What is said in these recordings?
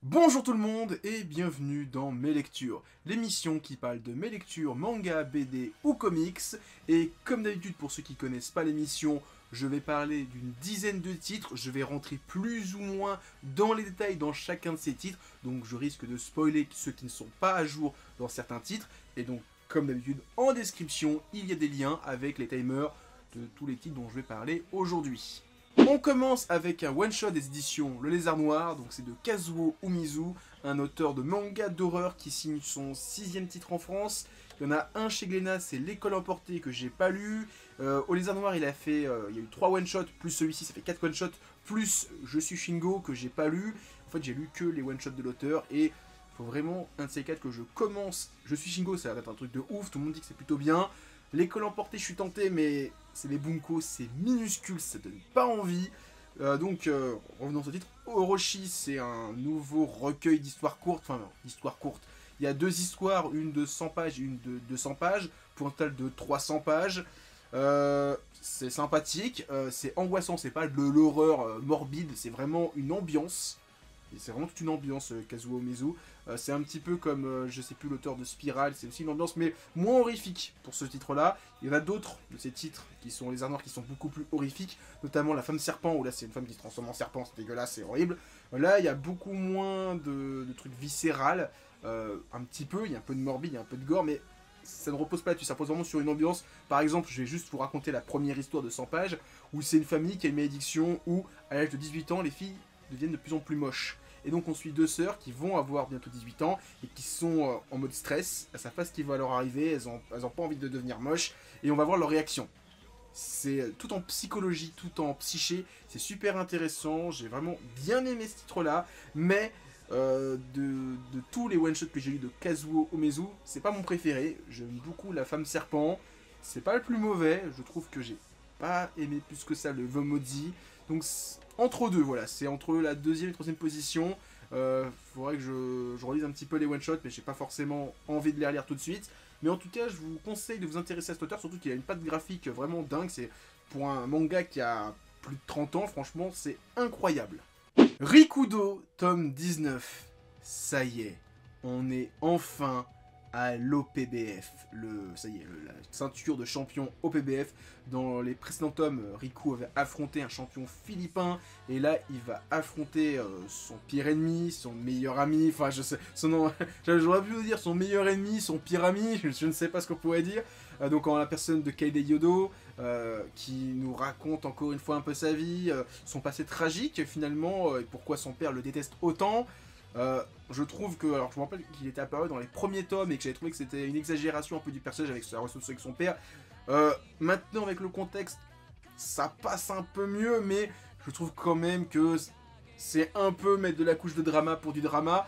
Bonjour tout le monde et bienvenue dans Mes Lectures, l'émission qui parle de mes lectures, manga, BD ou comics. Et comme d'habitude, pour ceux qui connaissent pas l'émission, je vais parler d'une dizaine de titres, je vais rentrer plus ou moins dans les détails dans chacun de ces titres, donc je risque de spoiler ceux qui ne sont pas à jour dans certains titres. Et donc, comme d'habitude, en description, il y a des liens avec les timers de tous les titres dont je vais parler aujourd'hui. On commence avec un one-shot des éditions Le Lézard Noir, donc c'est de Kazuo Umezu, un auteur de manga d'horreur qui signe son 6ème titre en France. Il y en a un chez Glénat, c'est L'école emportée que j'ai pas lu. Au Lézard Noir, il y a eu 3 one-shots, plus celui-ci, ça fait 4 one-shots, plus Je suis Shingo que j'ai pas lu. En fait, j'ai lu que les one-shots de l'auteur et il faut vraiment un de ces 4 que je commence. Je suis Shingo, ça va être un truc de ouf, tout le monde dit que c'est plutôt bien. L'école emportée, je suis tenté, mais c'est les Bunko, c'est minuscule, ça donne pas envie. Revenons au titre. Orochi, c'est un nouveau recueil d'histoires courtes. Enfin, non, d'histoires courtes. Il y a 2 histoires, une de 100 pages et une de 200 pages, pour un total de 300 pages. C'est sympathique, c'est angoissant, c'est pas de l'horreur morbide, c'est vraiment une ambiance. Et c'est vraiment toute une ambiance, Kazuo Umezu. C'est un petit peu comme, je sais plus, l'auteur de Spiral, c'est aussi une ambiance, mais moins horrifique pour ce titre-là. Il y en a d'autres de ces titres qui sont les arts noirs qui sont beaucoup plus horrifiques, notamment La Femme Serpent, où là c'est une femme qui se transforme en serpent, c'est dégueulasse, c'est horrible. Là, il y a beaucoup moins de trucs viscérales, un petit peu, il y a un peu de morbide, il y a un peu de gore, mais ça ne repose pas là-dessus, ça repose vraiment sur une ambiance. Par exemple, je vais juste vous raconter la première histoire de 100 pages, où c'est une famille qui a une malédiction où, à l'âge de 18 ans, les filles deviennent de plus en plus moches. Et donc on suit 2 sœurs qui vont avoir bientôt 18 ans et qui sont en mode stress. Elles savent pas ce qui va leur arriver, elles ont pas envie de devenir moches. Et on va voir leur réaction. C'est tout en psychologie, tout en psyché. C'est super intéressant, j'ai vraiment bien aimé ce titre-là. Mais de tous les one-shots que j'ai eu de Kazuo Umezu, c'est pas mon préféré. J'aime beaucoup La Femme Serpent. C'est pas le plus mauvais, je trouve que j'ai pas aimé plus que ça le Vomodzi. Donc entre deux, voilà, c'est entre la 2ème et 3ème position. Faudrait que je relise un petit peu les one-shots, mais j'ai pas forcément envie de les relire tout de suite. Mais en tout cas, je vous conseille de vous intéresser à cet auteur, surtout qu'il a une patte graphique vraiment dingue. C'est pour un manga qui a plus de 30 ans, franchement, c'est incroyable. Rikudo, tome 19. Ça y est, on est enfin à l'OPBF, ça y est, la ceinture de champion OPBF. Dans les précédents tomes, Riku avait affronté un champion philippin, et là, il va affronter son pire ennemi, son meilleur ami, enfin, je sais, son nom, j'aurais pu vous dire son meilleur ennemi, son pire ami, je ne sais pas ce qu'on pourrait dire. Donc en la personne de Kaide Yodo, qui nous raconte encore une fois un peu sa vie, son passé tragique finalement, et pourquoi son père le déteste autant. Je trouve que, alors je me rappelle qu'il était apparu dans les premiers tomes et que j'avais trouvé que c'était une exagération un peu du personnage avec sa relation avec son père. Maintenant avec le contexte, ça passe un peu mieux, mais je trouve quand même que c'est un peu mettre de la couche de drama pour du drama.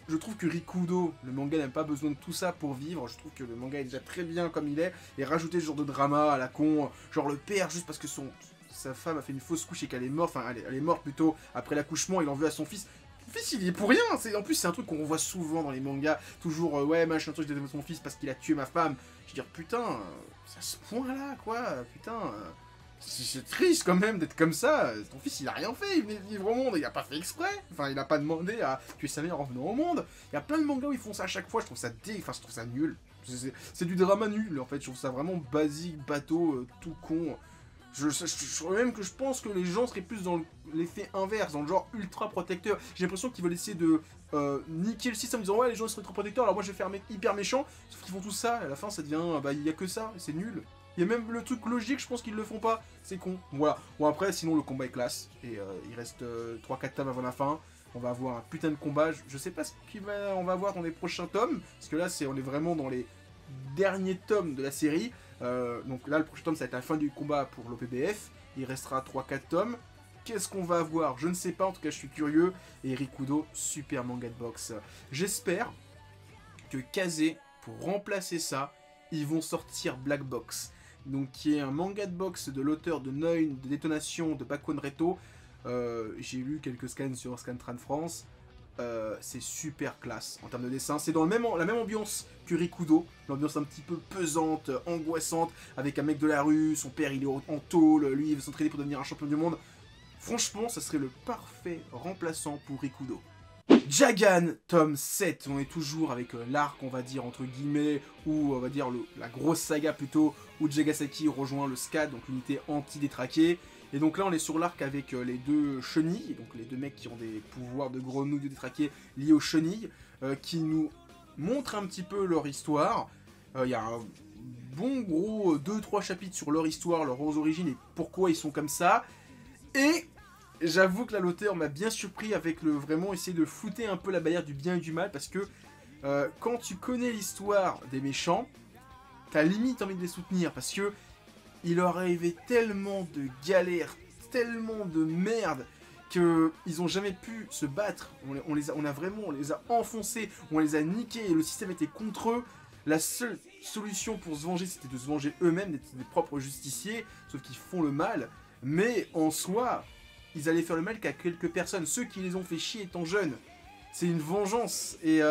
Je trouve que Rikudo, le manga, n'a pas besoin de tout ça pour vivre. Je trouve que le manga est déjà très bien comme il est. Et rajouter ce genre de drama à la con, genre le père juste parce que sa femme a fait une fausse couche et qu'elle est morte, enfin elle est morte plutôt après l'accouchement, il en veut à son fils. Son fils il y est pour rien, en plus c'est un truc qu'on voit souvent dans les mangas, toujours ouais machin truc, je déteste mon fils parce qu'il a tué ma femme. Je veux dire putain, c'est à ce point là quoi, putain... C'est triste quand même d'être comme ça. Ton fils il a rien fait, il venait vivre au monde, il a pas fait exprès. Enfin, il a pas demandé à tuer sa mère en venant au monde. Il y a plein de mangas où ils font ça à chaque fois, je trouve ça enfin je trouve ça nul. C'est du drama nul en fait, je trouve ça vraiment basique, bateau, tout con. Même que je pense que les gens seraient plus dans l'effet inverse, dans le genre ultra protecteur. J'ai l'impression qu'ils veulent essayer de niquer le système en disant ouais les gens seraient trop protecteurs, alors moi je vais faire un mec hyper méchant. Sauf qu'ils font tout ça, et à la fin ça devient, bah il y a que ça, c'est nul. Il y a même le truc logique, je pense qu'ils le font pas. C'est con. Voilà. Bon après, sinon le combat est classe. Et il reste 3-4 tomes avant la fin. On va avoir un putain de combat. Je sais pas ce qu'on va avoir dans les prochains tomes. Parce que là, on est vraiment dans les derniers tomes de la série. Donc là, le prochain tome, ça va être la fin du combat pour l'OPBF. Il restera 3-4 tomes. Qu'est-ce qu'on va avoir? Je ne sais pas. En tout cas, je suis curieux. Et Rikudo, super manga de boxe. J'espère que Kaze, pour remplacer ça, ils vont sortir Black Box. Donc qui est un manga de boxe de l'auteur de Noin, de Détonation, de Bakuan Reto. J'ai lu quelques scans sur Scantran France. C'est super classe en termes de dessin. C'est dans la même ambiance que Rikudo. L'ambiance un petit peu pesante, angoissante, avec un mec de la rue, son père il est en tôle, lui il veut s'entraîner pour devenir un champion du monde. Franchement, ça serait le parfait remplaçant pour Rikudo. Jagan, tome 7, on est toujours avec l'arc, on va dire, entre guillemets, ou on va dire la grosse saga plutôt, où Jagasaki rejoint le SCAD, donc l'unité anti-détraquée. Et donc là, on est sur l'arc avec les deux chenilles, donc les deux mecs qui ont des pouvoirs de grenouilles détraquées liés aux chenilles, qui nous montrent un petit peu leur histoire. Il y a un bon gros 2-3 chapitres sur leur histoire, leurs origines et pourquoi ils sont comme ça. Et j'avoue que là, l'auteur m'a bien surpris avec le vraiment essayer de flouter un peu la barrière du bien et du mal, parce que quand tu connais l'histoire des méchants, t'as limite envie de les soutenir, parce que il leur arrivait tellement de galères, tellement de merde, qu'ils ont jamais pu se battre. On les a enfoncés, on les a niqués, et le système était contre eux. La seule solution pour se venger, c'était de se venger eux-mêmes, d'être des propres justiciers, sauf qu'ils font le mal. Mais en soi, ils allaient faire le mal qu'à quelques personnes, ceux qui les ont fait chier étant jeunes. C'est une vengeance, et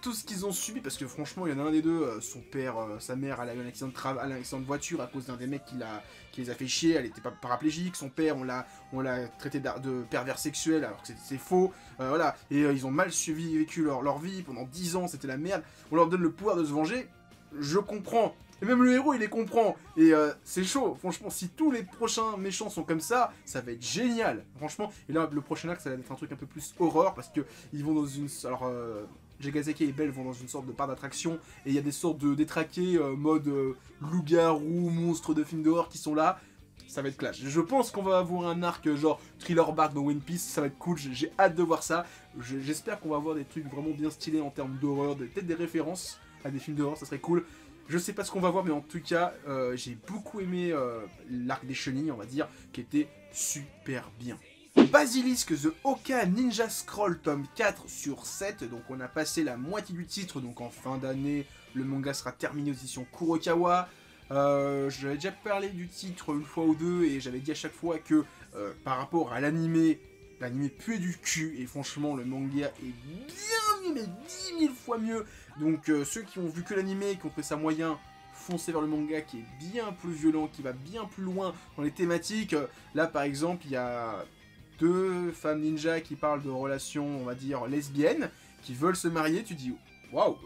tout ce qu'ils ont subi, parce que franchement, il y en a un des deux, son père, sa mère, elle a eu un accident de voiture à cause d'un des mecs qui les a fait chier, elle était pas paraplégique, son père, on l'a traité de pervers sexuel, alors que c'est faux, voilà, et ils ont mal vécu leur vie, pendant 10 ans, c'était la merde, on leur donne le pouvoir de se venger, je comprends, et même le héros, il les comprend, et c'est chaud, franchement, si tous les prochains méchants sont comme ça va être génial, franchement, et là, le prochain acte, ça va être un truc un peu plus horreur, parce que ils vont dans une... Alors, Jagasaki et Belle vont dans une sorte de parc d'attraction et il y a des sortes de détraqués mode loup-garou, monstres de films d'horreur qui sont là. Ça va être clash. Je pense qu'on va avoir un arc genre Thriller Bark dans One Piece, ça va être cool, j'ai hâte de voir ça. J'espère qu'on va avoir des trucs vraiment bien stylés en termes d'horreur, peut-être des références à des films d'horreur, ça serait cool. Je sais pas ce qu'on va voir, mais en tout cas, j'ai beaucoup aimé l'arc des chenilles, on va dire, qui était super bien. Basilisk The Oka Ninja Scroll tome 4 sur 7, donc on a passé la moitié du titre, donc en fin d'année, le manga sera terminé aux éditions Kurokawa. J'avais déjà parlé du titre une fois ou deux, et j'avais dit à chaque fois que par rapport à l'animé puait du cul, et franchement le manga est bien mieux, mais 10 000 fois mieux. Donc ceux qui ont vu que l'animé et qui ont trouvé ça moyen, foncez vers le manga qui est bien plus violent, qui va bien plus loin dans les thématiques. Là par exemple, il y a deux femmes ninja qui parlent de relations, on va dire, lesbiennes, qui veulent se marier. Tu dis, waouh,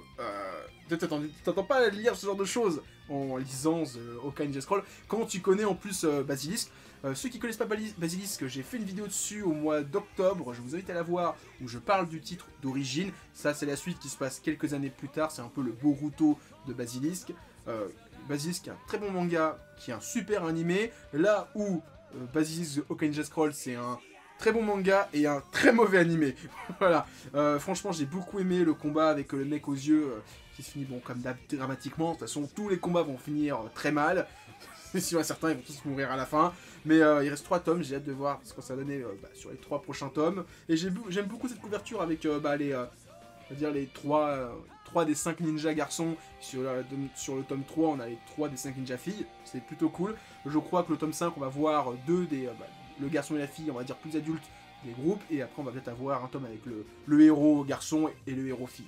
t'attends pas à lire ce genre de choses en lisant The Oka Ninja Scroll, quand tu connais en plus Basilisk. Ceux qui connaissent pas Basilisk, j'ai fait une vidéo dessus au mois d'octobre, je vous invite à la voir, où je parle du titre d'origine. Ça, c'est la suite qui se passe quelques années plus tard, c'est un peu le Boruto de Basilisk. Basilisk est un très bon manga, qui est un super animé, là où Basilisk The Oka Ninja Scroll, c'est un très bon manga et un très mauvais animé. Voilà. Franchement, j'ai beaucoup aimé le combat avec le mec aux yeux qui se finit, bon, comme d'hab, dramatiquement. De toute façon, tous les combats vont finir très mal. C'est sûr, certains, ils vont tous mourir à la fin. Mais il reste 3 tomes, j'ai hâte de voir ce que ça va donner sur les 3 prochains tomes. Et j'aime beaucoup cette couverture avec on va dire les 3 des 5 ninjas garçons. Sur le tome 3, on a les 3 des 5 ninjas filles. C'est plutôt cool. Je crois que le tome 5, on va voir 2 des... le garçon et la fille, on va dire plus adultes des groupes, et après on va peut-être avoir un tome avec le héros garçon et le héros fille.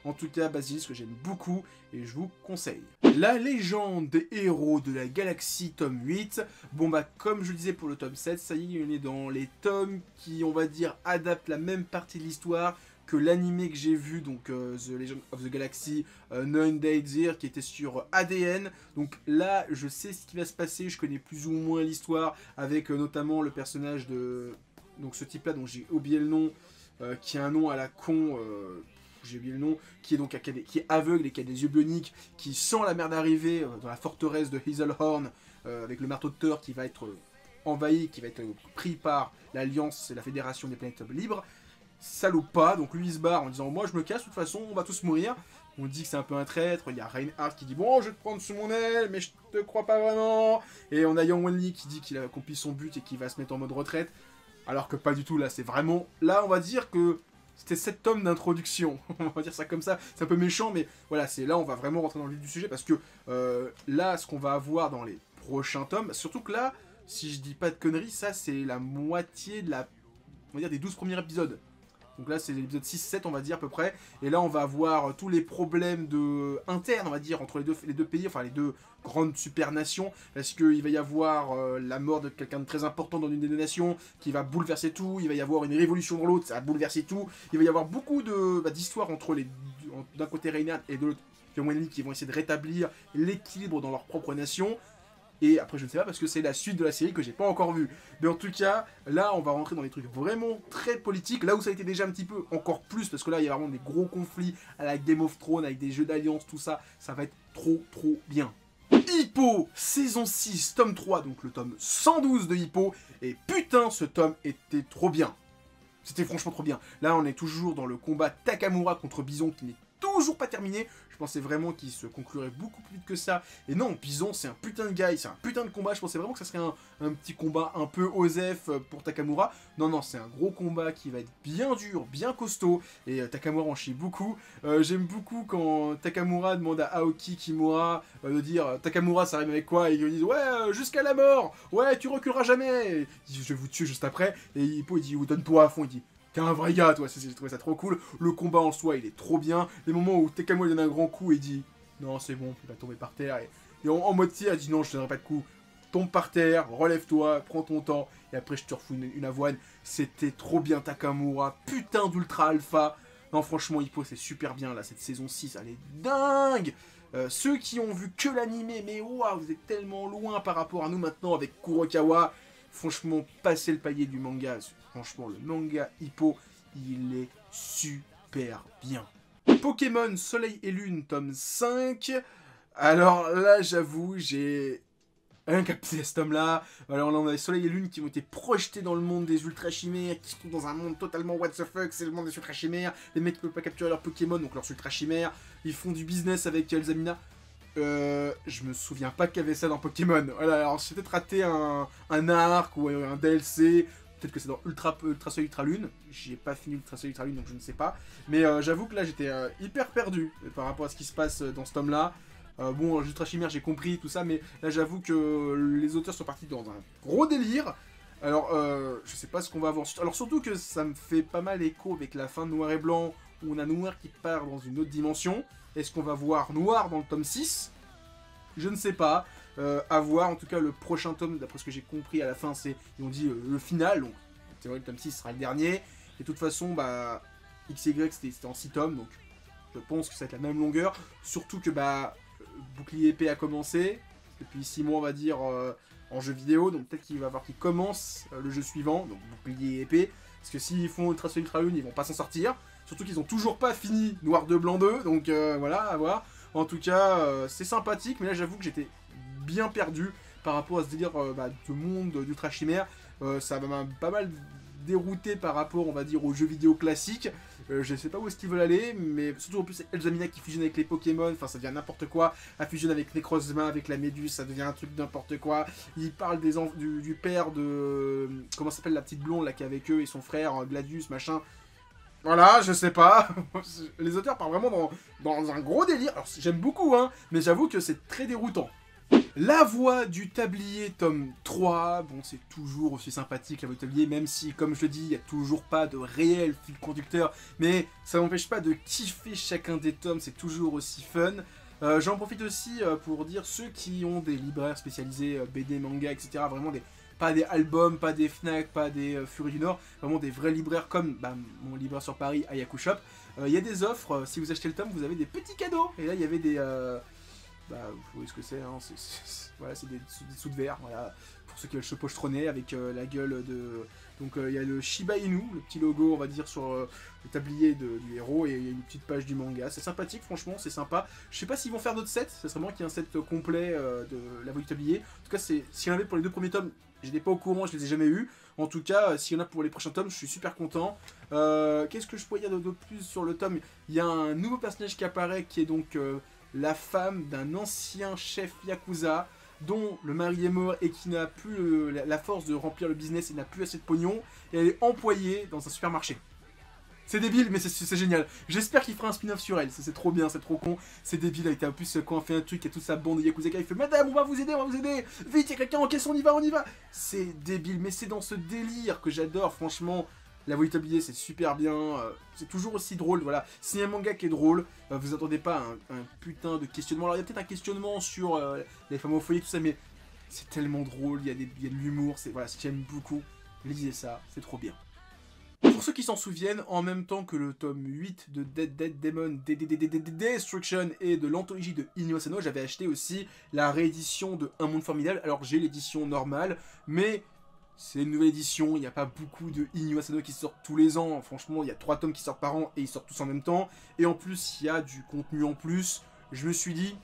En tout cas, Basilisk, que j'aime beaucoup, et je vous conseille. La légende des héros de la galaxie, tome 8. Bon bah, comme je le disais pour le tome 7, ça y est, on est dans les tomes qui, on va dire, adaptent la même partie de l'histoire que l'animé que j'ai vu, donc The Legend of the Galaxy, Nine Days Here, qui était sur ADN. Donc là, je sais ce qui va se passer, je connais plus ou moins l'histoire, avec notamment le personnage de... Donc ce type-là, dont j'ai oublié le nom, qui a un nom à la con... j'ai oublié le nom, qui est aveugle et qui a des yeux bioniques, qui sent la merde arriver dans la forteresse de Hazelhorn, avec le marteau de Thor qui va être envahi, qui va être pris par l'Alliance et la Fédération des Planètes Libres. Ça loupe pas, donc lui il se barre en disant moi je me casse, de toute façon on va tous mourir. On dit que c'est un peu un traître, il y a Reinhardt qui dit bon je vais te prendre sous mon aile mais je te crois pas vraiment. Et on a Yang Wenli qui dit qu'il a accompli son but et qu'il va se mettre en mode retraite. Alors que pas du tout, là c'est vraiment... Là on va dire que c'était 7 tomes d'introduction, on va dire ça comme ça, c'est un peu méchant mais voilà, c'est là on va vraiment rentrer dans le vif du sujet parce que là ce qu'on va avoir dans les prochains tomes, surtout que là, si je dis pas de conneries, ça c'est la moitié de la... on va dire des 12 premiers épisodes. Donc là, c'est l'épisode 6-7, on va dire, à peu près. Et là, on va avoir tous les problèmes internes, on va dire, entre les deux pays, enfin les deux grandes super nations. Parce qu'il va y avoir la mort de quelqu'un de très important dans une des deux nations qui va bouleverser tout. Il va y avoir une révolution dans l'autre, ça va bouleverser tout. Il va y avoir beaucoup d'histoires entre d'un côté Reynard et de l'autre Pyongyang qui vont essayer de rétablir l'équilibre dans leur propre nation. Et après, je ne sais pas parce que c'est la suite de la série que j'ai pas encore vue. Mais en tout cas, là, on va rentrer dans des trucs vraiment très politiques. Là où ça a été déjà un petit peu encore plus, parce que là, il y a vraiment des gros conflits à la Game of Thrones, avec des jeux d'alliance, tout ça. Ça va être trop bien. Hippo, saison 6, tome 3, donc le tome 112 de Hippo. Et putain, ce tome était trop bien. C'était franchement trop bien. Là, on est toujours dans le combat Takamura contre Bison qui n'est toujours pas terminé. Je pensais vraiment qu'il se conclurait beaucoup plus vite que ça. Et non, Bison, c'est un putain de guy, c'est un putain de combat. Je pensais vraiment que ça serait un petit combat un peu osef pour Takamura. Non, c'est un gros combat qui va être bien dur, bien costaud. Et Takamura en chie beaucoup. J'aime beaucoup quand Takamura demande à Aoki Kimura de dire Takamura, ça rime avec quoi? Et ils lui disent ouais, jusqu'à la mort. Ouais, tu reculeras jamais. Il dit, je vais vous tuer juste après. Et Hippo, il dit donne-toi à fond. Il dit t'es un vrai gars, toi, j'ai trouvé ça trop cool. Le combat en soi, il est trop bien. Les moments où Takamura donne un grand coup et dit non, c'est bon, il va tomber par terre. Et en mode tir, il dit non, je te donnerai pas de coup. Tombe par terre, relève-toi, prends ton temps. Et après, je te refous une avoine. C'était trop bien, Takamura. Putain d'ultra alpha. Non, franchement, Hippo, c'est super bien là. Cette saison 6, elle est dingue. Ceux qui ont vu que l'animé, mais waouh, vous êtes tellement loin par rapport à nous maintenant avec Kurokawa. Franchement, passez le palier du manga. Franchement, le manga Hippo, il est super bien. Pokémon Soleil et Lune, tome 5. Alors là, j'avoue, j'ai rien capté à cet tome-là. Alors là, on a Soleil et Lune qui ont été projetés dans le monde des Ultra Chimères, qui se trouvent dans un monde totalement what the fuck, c'est le monde des Ultra Chimères. Les mecs ne peuvent pas capturer leurs Pokémon, donc leurs Ultra Chimères. Ils font du business avec Elzamina. Je me souviens pas qu'il y avait ça dans Pokémon. Voilà, alors j'ai peut-être raté un arc ou un DLC. Peut-être que c'est dans Ultra Soleil Ultra Lune. J'ai pas fini Ultra Soleil Ultra Lune, donc je ne sais pas. Mais j'avoue que là, j'étais hyper perdu par rapport à ce qui se passe dans ce tome-là. Bon, Ultra Chimère, j'ai compris tout ça, mais là, j'avoue que les auteurs sont partis dans un gros délire. Alors, je sais pas ce qu'on va avoir. Alors, surtout que ça me fait pas mal écho avec la fin de Noir et Blanc, où on a Noir qui part dans une autre dimension. Est-ce qu'on va voir Noir dans le tome 6? Je ne sais pas. À voir. En tout cas, le prochain tome, d'après ce que j'ai compris à la fin, c'est, ils ont dit le final. Donc, c'est vrai, le tome 6 sera le dernier. Et de toute façon, bah, XY, c'était en 6 tomes. Donc, je pense que ça va être la même longueur. Surtout que, bah, Bouclier épée a commencé. Depuis 6 mois, on va dire, en jeu vidéo. Donc, peut-être qu'il va falloir qu'il commence le jeu suivant. Donc, Bouclier épée. Parce que s'ils font Ultra Soleil Ultra Lune, ils vont pas s'en sortir. Surtout qu'ils ont toujours pas fini Noir 2, Blanc 2. Donc, voilà, à voir. En tout cas, c'est sympathique. Mais là, j'avoue que j'étais bien perdu par rapport à ce délire de monde d'Ultra Chimère. Ça m'a pas mal dérouté par rapport, on va dire, aux jeux vidéo classiques. Je sais pas où est-ce qu'ils veulent aller, mais surtout en plus Elzamina qui fusionne avec les Pokémon, enfin ça devient n'importe quoi. Elle fusionne avec Necrozma, avec la Méduse, ça devient un truc n'importe quoi. Ils parlent du père de... Comment s'appelle la petite blonde là qui est avec eux et son frère, Gladius, machin. Voilà, je sais pas. Les auteurs parlent vraiment dans un gros délire. Alors j'aime beaucoup, hein, mais j'avoue que c'est très déroutant. La voix du tablier, tome 3, bon c'est toujours aussi sympathique la voix du tablier, même si comme je le dis, il n'y a toujours pas de réel fil conducteur, mais ça m'empêche pas de kiffer chacun des tomes, c'est toujours aussi fun. J'en profite aussi pour dire ceux qui ont des libraires spécialisés BD, manga, etc. Vraiment pas des albums, pas des Fnac, pas des Fury du Nord, vraiment des vrais libraires comme mon libraire sur Paris, Ayaku Shop. Il y a des offres, si vous achetez le tome, vous avez des petits cadeaux, et là il y avait des... vous voyez ce que c'est, hein, voilà, c'est des dessous de verre, voilà, pour ceux qui veulent se pochetronner avec la gueule de... Donc il y a le Shiba Inu, le petit logo, on va dire, sur le tablier du héros, et il y a une petite page du manga. C'est sympathique, franchement, c'est sympa. Je sais pas s'ils vont faire d'autres sets, ça serait vraiment qu'il y ait un set complet de la voix du tablier. En tout cas, s'il y en avait pour les 2 premiers tomes, j'étais pas au courant, je les ai jamais eus. En tout cas, s'il y en a pour les prochains tomes, je suis super content. Qu'est-ce que je pourrais dire de plus sur le tome? Il y a un nouveau personnage qui apparaît, qui est donc... la femme d'un ancien chef Yakuza dont le mari est mort et qui n'a plus la force de remplir le business et n'a plus assez de pognon, et elle est employée dans un supermarché. C'est débile, mais c'est génial. J'espère qu'il fera un spin-off sur elle, c'est trop bien, c'est trop con, c'est débile. Avec en plus quand on fait un truc, il y a toute sa bande de Yakuza qui fait madame, on va vous aider, vite, il y a quelqu'un en caisse, on y va. C'est débile, mais c'est dans ce délire que j'adore, franchement. la volabilité c'est super bien, c'est toujours aussi drôle, voilà. C'est un manga qui est drôle, vous attendez pas un putain de questionnement. Alors il y a peut-être un questionnement sur les femmes au foyer, tout ça, mais c'est tellement drôle, il y a de l'humour, voilà, j'aime beaucoup. Lisez ça, c'est trop bien. Pour ceux qui s'en souviennent, en même temps que le tome 8 de Dead Demon Destruction et de l'anthologie de Inyo Asano, j'avais acheté aussi la réédition de Un Monde Formidable. Alors j'ai l'édition normale, mais c'est une nouvelle édition, il n'y a pas beaucoup de Inyo Asano qui sortent tous les ans. Franchement, il y a 3 tomes qui sortent par an et ils sortent tous en même temps. Et en plus, il y a du contenu en plus. Je me suis dit,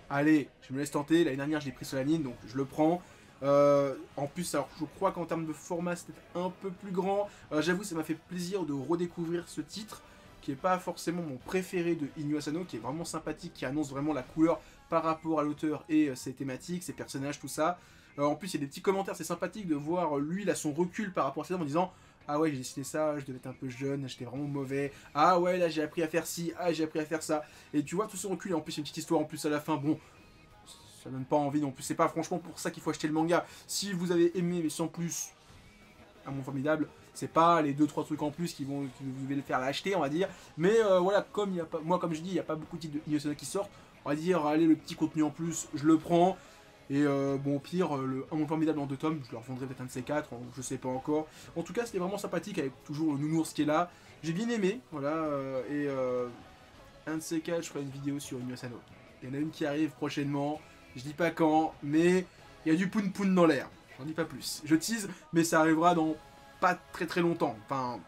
allez, je me laisse tenter. L'année dernière, je l'ai pris sur la ligne, donc je le prends. En plus, alors je crois qu'en termes de format, c'était un peu plus grand. J'avoue, ça m'a fait plaisir de redécouvrir ce titre, qui n'est pas forcément mon préféré de Inyo Asano, qui est vraiment sympathique, qui annonce vraiment la couleur par rapport à l'auteur et ses thématiques, ses personnages, tout ça. En plus, il y a des petits commentaires, c'est sympathique de voir lui, il a son recul par rapport à ses œuvres en disant « Ah ouais, j'ai dessiné ça, je devais être un peu jeune, j'étais vraiment mauvais. Ah ouais, là j'ai appris à faire ci, ah j'ai appris à faire ça. » Et tu vois tout ce recul, et en plus, il y a une petite histoire en plus à la fin, bon... Ça donne pas envie non plus, c'est pas franchement pour ça qu'il faut acheter le manga. Si vous avez aimé mais sans plus, Un Monde Formidable, c'est pas les 2-3 trucs en plus qui vous devez le faire l'acheter, on va dire. Mais voilà, comme il y a pas, moi comme je dis, il n'y a pas beaucoup de titres de Inyo Asano qui sortent, on va dire, allez, le petit contenu en plus, je le prends. Et bon, au pire, le Un Monde Formidable en 2 tomes, je le revendrai peut-être un de ces 4, je sais pas encore. En tout cas, c'était vraiment sympathique avec toujours le nounours qui est là. J'ai bien aimé, voilà, un de ces 4, je ferai une vidéo sur Inyo Asano. Il y en a une qui arrive prochainement. Je dis pas quand, mais il y a du poun poun dans l'air. J'en dis pas plus. Je tease, mais ça arrivera dans pas très longtemps. Enfin,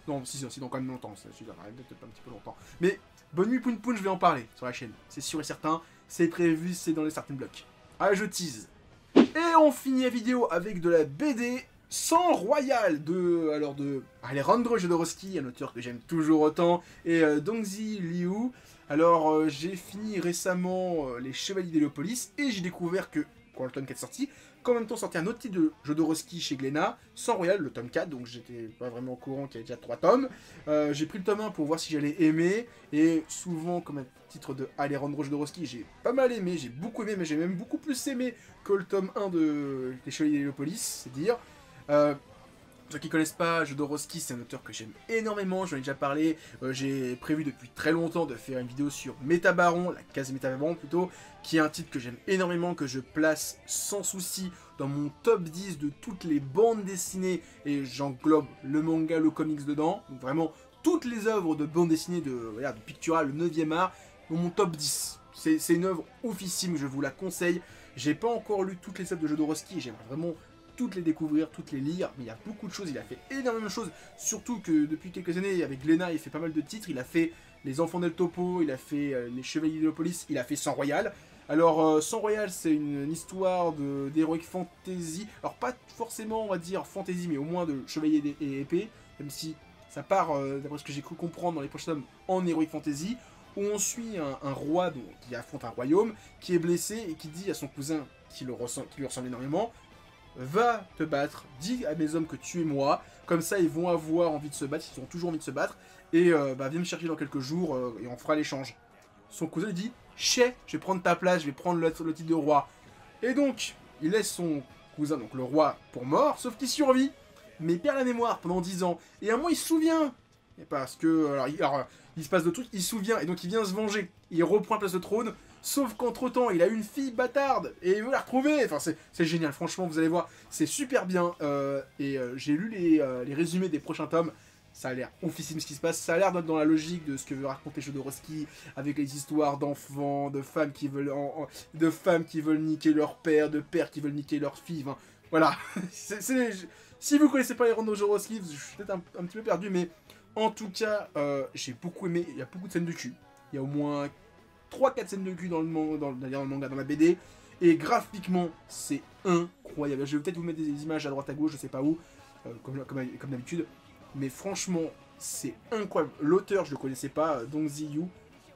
non, si, dans quand même longtemps. Ça arrive peut-être un petit peu longtemps. Mais bonne nuit poun poun, je vais en parler sur la chaîne. C'est sûr et certain. C'est prévu, c'est dans les certains blocs. Ah, je tease. Et on finit la vidéo avec de la BD Sang Royal de Alejandro Jodorowsky, un auteur que j'aime toujours autant, et Dongzi Liu. Alors, j'ai fini récemment Les Chevaliers d'Héliopolis, et j'ai découvert que, quand le tome 4 est sorti, qu'en même temps sortait un autre titre de Jodorowsky chez Glénat, Sang Royal, le tome 4, donc j'étais pas vraiment au courant qu'il y avait déjà 3 tomes. J'ai pris le tome 1 pour voir si j'allais aimer, et souvent, comme un titre de Alejandro Jodorowsky, j'ai pas mal aimé, j'ai beaucoup aimé, mais j'ai même beaucoup plus aimé que le tome 1 de Les Chevaliers d'Héliopolis, c'est dire. Ceux qui connaissent pas, Jodorowsky, c'est un auteur que j'aime énormément, j'en ai déjà parlé. J'ai prévu depuis très longtemps de faire une vidéo sur Métabaron, la case Métabaron plutôt, qui est un titre que j'aime énormément, que je place sans souci dans mon top 10 de toutes les bandes dessinées, et j'englobe le manga, le comics dedans, donc vraiment toutes les œuvres de bande dessinée de Pictura, le 9e art, dans mon top 10. C'est une œuvre oufissime, je vous la conseille. J'ai pas encore lu toutes les œuvres de Jodorowsky, j'aimerais vraiment toutes les découvrir, toutes les lire, mais il y a beaucoup de choses, il a fait énormément de choses, surtout que depuis quelques années, avec Glénat, il fait pas mal de titres, il a fait Les Enfants d'El Topo, il a fait Les Chevaliers d'Héliopolis, il a fait Sang Royal. Alors, Sang Royal, c'est une histoire d'heroic fantasy, alors pas forcément, on va dire, fantasy, mais au moins de chevalier et épée, même si ça part, d'après ce que j'ai cru comprendre dans les prochains tomes, en heroic fantasy, où on suit un roi qui affronte un royaume, qui est blessé et qui dit à son cousin, qui lui ressemble énormément, va te battre, dis à mes hommes que tu es moi, comme ça ils vont avoir envie de se battre, ils ont toujours envie de se battre, et viens me chercher dans quelques jours et on fera l'échange. Son cousin lui dit, chais, je vais prendre ta place, je vais prendre le titre de roi. Et donc, il laisse son cousin, donc le roi, pour mort, sauf qu'il survit, mais il perd la mémoire pendant 10 ans, et à un moment il se souvient, et parce que, alors, il se passe de trucs, il se souvient, et donc il vient se venger, il reprend la place de trône. Sauf qu'entre temps, il a une fille bâtarde et il veut la retrouver. Enfin, c'est génial, franchement, vous allez voir, c'est super bien. J'ai lu les résumés des prochains tomes. Ça a l'air oufissime ce qui se passe. Ça a l'air d'être dans la logique de ce que veut raconter Jodorowsky, avec les histoires d'enfants, de femmes qui veulent niquer leur père, de pères qui veulent niquer leur fille. Enfin, voilà. Si vous connaissez pas les rangs de Jodorowsky, je suis peut-être un petit peu perdu, mais en tout cas, j'ai beaucoup aimé. Il y a beaucoup de scènes de cul. Il y a au moins 3-4 scènes de cul dans le manga, dans la BD, et graphiquement, c'est incroyable. Je vais peut-être vous mettre des images à droite à gauche, je sais pas où, comme d'habitude, mais franchement, c'est incroyable. L'auteur, je le connaissais pas, Dongzi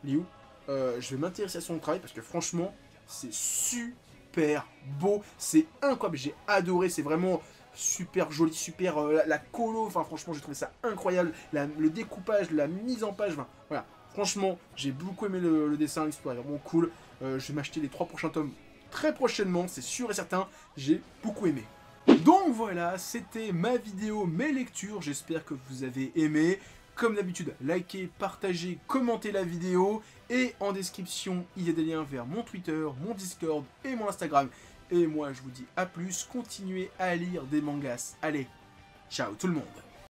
Liu, je vais m'intéresser à son travail, parce que franchement, c'est super beau, c'est incroyable, j'ai adoré, c'est vraiment super joli, super, la colo, enfin franchement, j'ai trouvé ça incroyable, le découpage, la mise en page, enfin, voilà. Franchement, j'ai beaucoup aimé le dessin, l'histoire est vraiment cool. Je vais m'acheter les 3 prochains tomes très prochainement, c'est sûr et certain. J'ai beaucoup aimé. Donc voilà, c'était ma vidéo, mes lectures, j'espère que vous avez aimé. Comme d'habitude, likez, partagez, commentez la vidéo. Et en description, il y a des liens vers mon Twitter, mon Discord et mon Instagram. Et moi, je vous dis à plus, continuez à lire des mangas. Allez, ciao tout le monde!